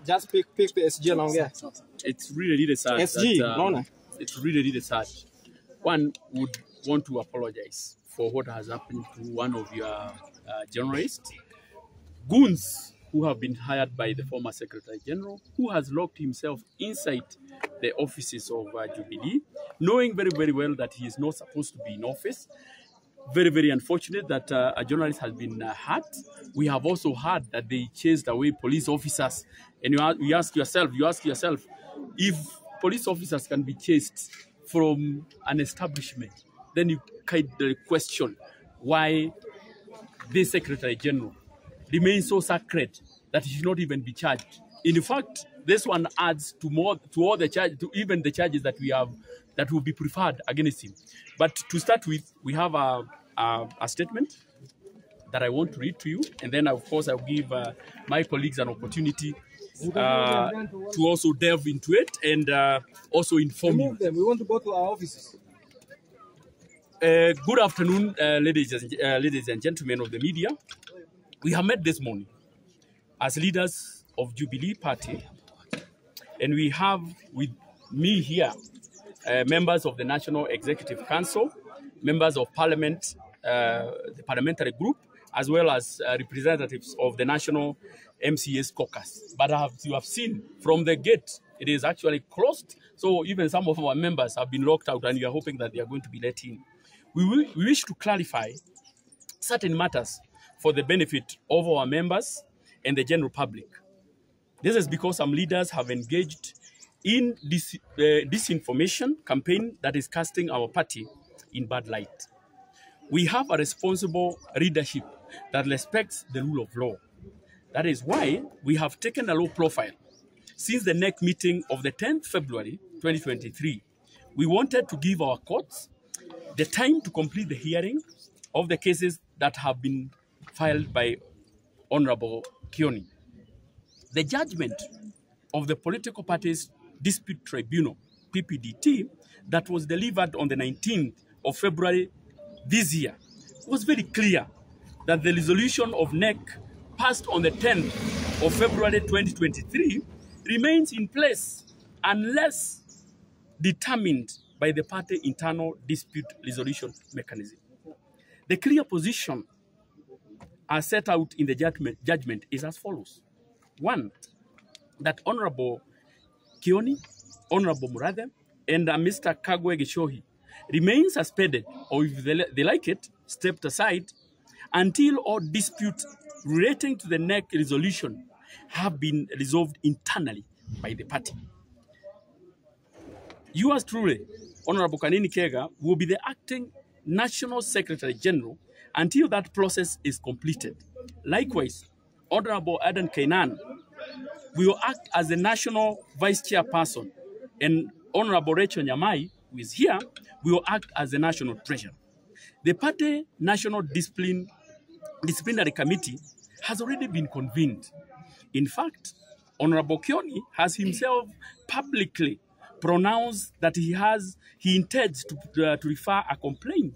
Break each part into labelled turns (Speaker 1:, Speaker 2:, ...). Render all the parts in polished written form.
Speaker 1: Just pick the SG along here.
Speaker 2: It's really sad.
Speaker 1: SG,
Speaker 2: it's really sad. One would want to apologize for what has happened to one of your journalists, goons who have been hired by the former Secretary General, who has locked himself inside the offices of Jubilee, knowing very, very well that he is not supposed to be in office. Very, very unfortunate that a journalist has been hurt. We have also heard that they chased away police officers. And you ask yourself, if police officers can be chased from an establishment, then you kind of question why the Secretary General remains so sacred that he should not even be charged. In fact, this one adds to all the charges, to even the charges that we have that will be preferred against him. But to start with, we have a statement that I want to read to you, and then of course I'll give my colleagues an opportunity to also delve into it and also inform you.
Speaker 1: We want to go to our offices.
Speaker 2: Good afternoon, ladies and gentlemen of the media. We have met this morning as leaders of Jubilee Party, and we have with me here members of the National Executive Council, members of Parliament, the parliamentary group, as well as representatives of the National MCA's caucus. But as you have seen from the gate, it is actually closed, so even some of our members have been locked out, and we are hoping that they are going to be let in. We wish to clarify certain matters for the benefit of our members and the general public. This is because some leaders have engaged in this disinformation campaign that is casting our party in bad light. We have a responsible leadership that respects the rule of law. That is why we have taken a low profile. Since the NEC meeting of the 10th February 2023, we wanted to give our courts the time to complete the hearing of the cases that have been filed by Honorable Kioni. The judgment of the Political Parties Dispute Tribunal, PPDT, that was delivered on the 19th of February this year was very clear that the resolution of NEC passed on the 10th of February 2023 remains in place unless determined by the party internal dispute resolution mechanism. The clear position as set out in the judgment is as follows. One, that Honorable Kioni, Honorable Murathe, and Mr. Kagwe Gishohi remain suspended, or if they like it, stepped aside until all disputes relating to the NEC resolution have been resolved internally by the party. Yours truly, Honorable Kanini Kega, will be the acting National Secretary General until that process is completed. Likewise, Honorable Adan Kainan will act as the National Vice Chairperson, and Honorable Rachel Nyamai, who is here, will act as the National Treasurer. The party National Disciplinary Committee has already been convened. In fact, Honorable Kioni has himself publicly pronounced that he intends to refer a complaint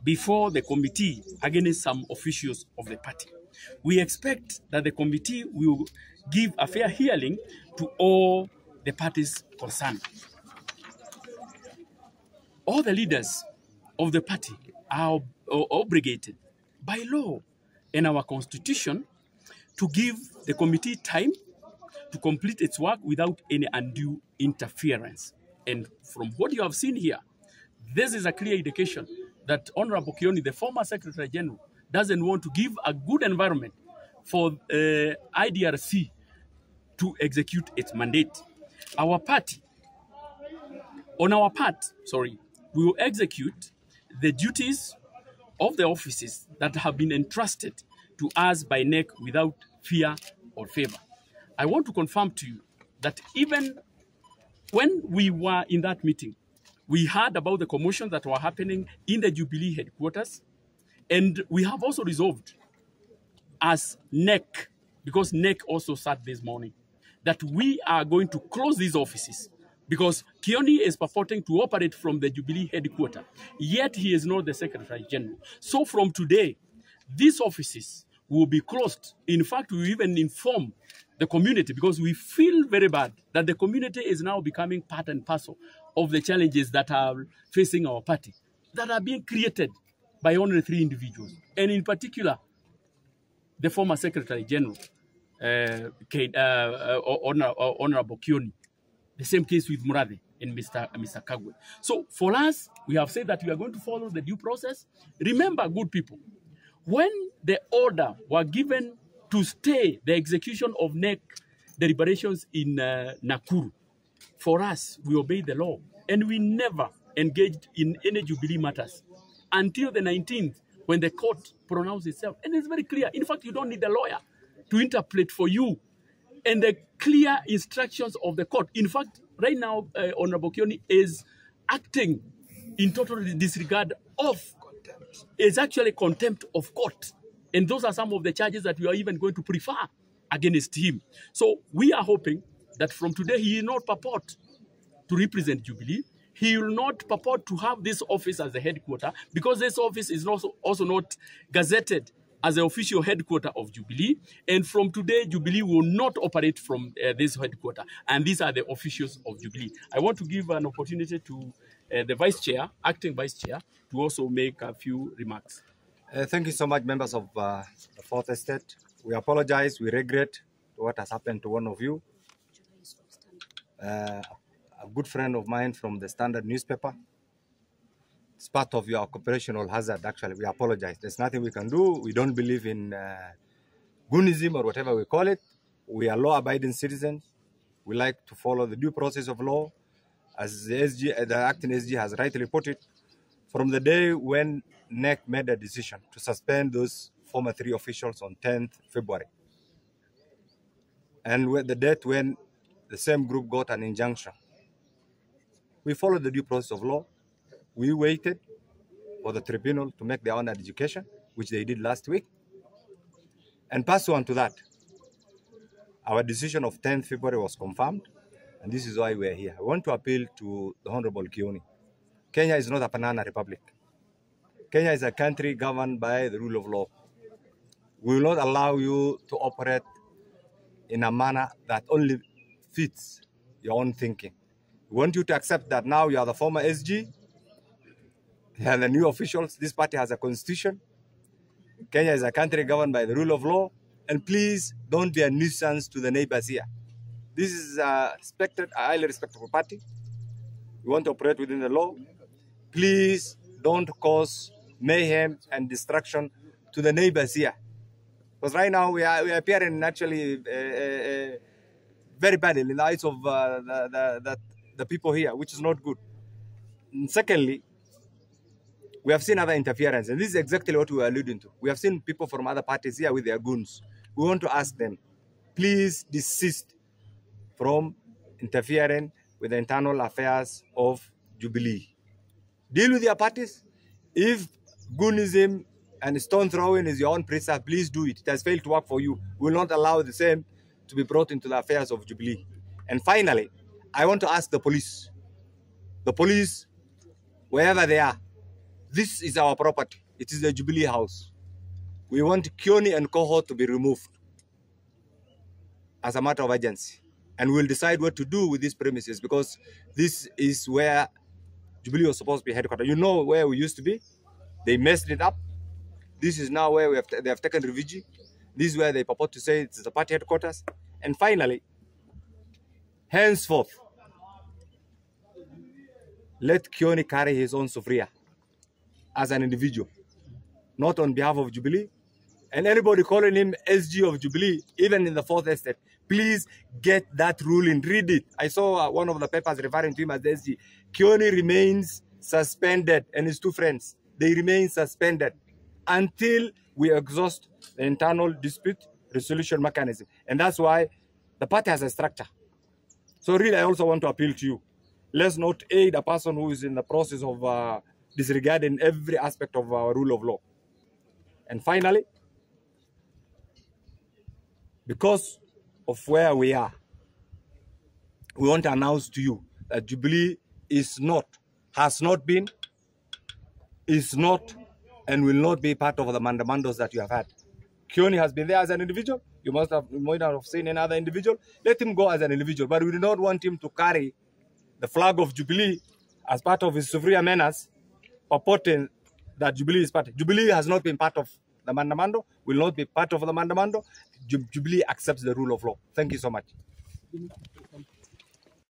Speaker 2: before the committee against some officials of the party. We expect that the committee will give a fair hearing to all the parties concerned. All the leaders of the party are obligated by law and our constitution to give the committee time to complete its work without any undue interference. And from what you have seen here, this is a clear indication that Honorable Kioni, the former Secretary General, doesn't want to give a good environment for IDRC to execute its mandate. On our part, we will execute the duties of the offices that have been entrusted to us by NEC without fear or favor. I want to confirm to you that even when we were in that meeting, we heard about the commotions that were happening in the Jubilee headquarters, and we have also resolved as NEC, because NEC also sat this morning, that we are going to close these offices because Kioni is purporting to operate from the Jubilee headquarters, yet he is not the Secretary General. So from today, these offices will be closed. In fact, we even inform the community because we feel very bad that the community is now becoming part and parcel of the challenges that are facing our party, that are being created by only 3 individuals. And in particular, the former Secretary General, Honorable Kioni. The same case with Murade and Mr. Kagwe. So for us, we have said that we are going to follow the due process. Remember, good people, when the order were given to stay the execution of NEC deliberations in Nakuru, for us, we obeyed the law. And we never engaged in any Jubilee matters until the 19th, when the court pronounced itself. And it's very clear. In fact, you don't need a lawyer to interpret for you. And the clear instructions of the court. In fact, right now, Honorable Kioni is acting in total disregard of, is actually contempt of court. And those are some of the charges that we are even going to prefer against him. So we are hoping that from today he will not purport to represent Jubilee. He will not purport to have this office as the headquarter, because this office is also not gazetted as the official headquarter of Jubilee. And from today, Jubilee will not operate from this headquarter. And these are the officials of Jubilee. I want to give an opportunity to the Vice Chair, Acting Vice Chair, to also make a few remarks.
Speaker 3: Thank you so much, members of the Fourth Estate. We apologize, we regret what has happened to one of you. A good friend of mine from the Standard newspaper. It's part of your occupational hazard, actually. We apologize. There's nothing we can do. We don't believe in goonism or whatever we call it. We are law-abiding citizens. We like to follow the due process of law. As the acting SG has rightly put it, from the day when NEC made a decision to suspend those former 3 officials on 10th February, and with the date when the same group got an injunction, we followed the due process of law. We waited for the tribunal to make their own adjudication, which they did last week. And pursuant to that, our decision of 10th February was confirmed, and this is why we are here. I want to appeal to the Honorable Kioni. Kenya is not a banana republic. Kenya is a country governed by the rule of law. We will not allow you to operate in a manner that only fits your own thinking. We want you to accept that now you are the former SG, and the new officials. This party has a constitution. Kenya is a country governed by the rule of law. And please don't be a nuisance to the neighbors here. This is a highly respectable party. We want to operate within the law. Please don't cause mayhem and destruction to the neighbors here. Because right now we are appearing actually very badly in the eyes of the people here, which is not good. And secondly, we have seen other interference, and this is exactly what we are alluding to. We have seen people from other parties here with their goons. We want to ask them, please desist from interfering with the internal affairs of Jubilee. Deal with your parties. If goonism and stone throwing is your own preserve, please do it. It has failed to work for you. We will not allow the same to be brought into the affairs of Jubilee. And finally, I want to ask the police, wherever they are, this is our property. It is the Jubilee house. We want Kioni and cohort to be removed as a matter of urgency. And we'll decide what to do with these premises, because this is where Jubilee was supposed to be headquarters. You know where we used to be. They messed it up. This is now where they have taken refuge. This is where they purport to say it's the party headquarters. And finally, henceforth, let Kioni carry his own sufuria as an individual, not on behalf of Jubilee. And anybody calling him SG of Jubilee, even in the Fourth Estate, please get that ruling, read it. I saw one of the papers referring to him as the SG. Kioni remains suspended, and his 2 friends, they remain suspended until we exhaust the internal dispute resolution mechanism. And that's why the party has a structure. So really, I also want to appeal to you. Let's not aid a person who is in the process of disregarding every aspect of our rule of law. And finally, because of where we are, we want to announce to you that Jubilee is not, has not been, is not, and will not be part of the mandamandos that you have had. Kioni has been there as an individual. You might not have seen another individual. Let him go as an individual. But we do not want him to carry the flag of Jubilee as part of his Sufria menace, purporting that Jubilee is part. Jubilee has not been part of the mandamando, will not be part of the mandamando. Jubilee accepts the rule of law. Thank you so much.